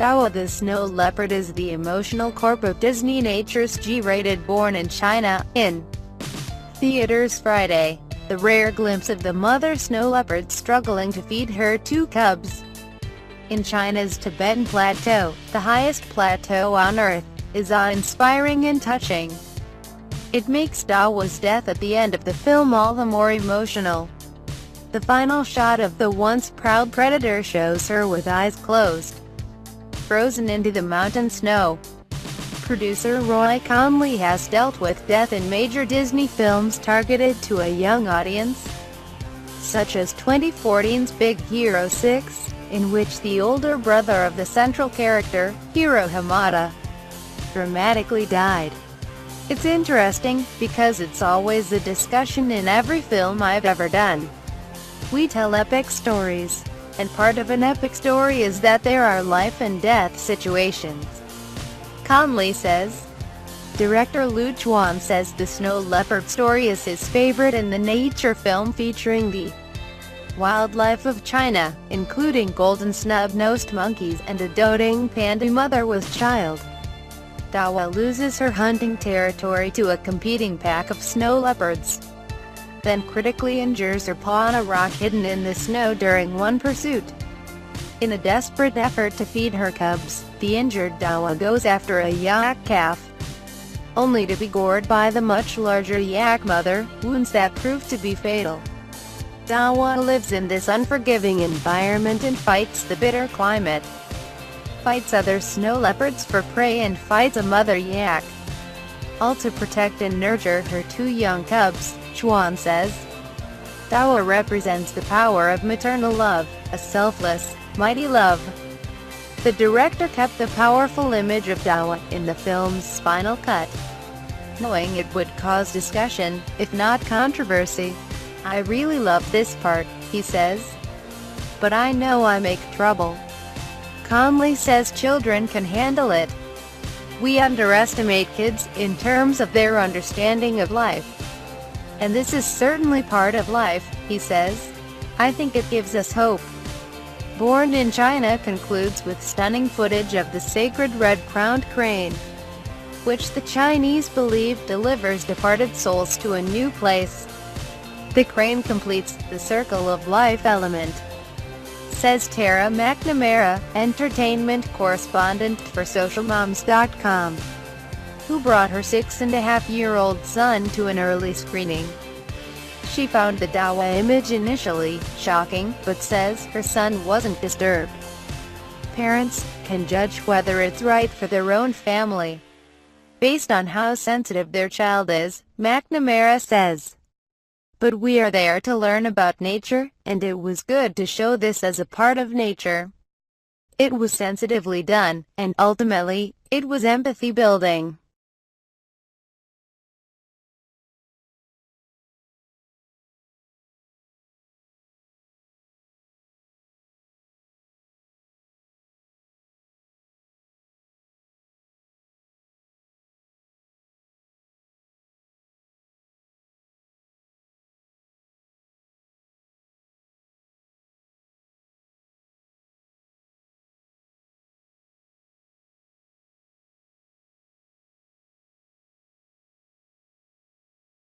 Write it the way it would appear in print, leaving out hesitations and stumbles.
Dawa the snow leopard is the emotional corp of Disney Nature's G-rated Born in China, in theaters Friday. The rare glimpse of the mother snow leopard struggling to feed her two cubs. In China's Tibetan Plateau, the highest plateau on Earth, is awe-inspiring and touching. It makes Dawa's death at the end of the film all the more emotional. The final shot of the once proud predator shows her with eyes closed, frozen into the mountain snow. Producer Roy Conley has dealt with death in major Disney films targeted to a young audience, such as 2014's Big Hero 6, in which the older brother of the central character, Hiro Hamada, dramatically died. It's interesting, because it's always a discussion in every film I've ever done. We tell epic stories, and part of an epic story is that there are life and death situations, Conley says. Director Lu Chuan says the snow leopard story is his favorite in the nature film featuring the wildlife of China, including golden snub-nosed monkeys and a doting panda mother with child. Dawa loses her hunting territory to a competing pack of snow leopards, then critically injures her paw on a rock hidden in the snow during one pursuit. In a desperate effort to feed her cubs, the injured Dawa goes after a yak calf, only to be gored by the much larger yak mother, wounds that prove to be fatal. Dawa lives in this unforgiving environment and fights the bitter climate, fights other snow leopards for prey and fights a mother yak, all to protect and nurture her two young cubs, Chuan says. Dawa represents the power of maternal love, a selfless, mighty love. The director kept the powerful image of Dawa in the film's final cut, knowing it would cause discussion, if not controversy. "I really love this part," he says, "but I know I make trouble." Conley says children can handle it. "We underestimate kids in terms of their understanding of life. And this is certainly part of life," he says. "I think it gives us hope." Born in China concludes with stunning footage of the sacred red-crowned crane, which the Chinese believe delivers departed souls to a new place. The crane completes the circle of life element, says Tara McNamara, entertainment correspondent for SocialMoms.com, who brought her 6-and-a-half-year-old son to an early screening. She found the Dawa image initially shocking, but says her son wasn't disturbed. Parents can judge whether it's right for their own family based on how sensitive their child is, McNamara says. "But we are there to learn about nature, and it was good to show this as a part of nature. It was sensitively done, and ultimately, it was empathy building."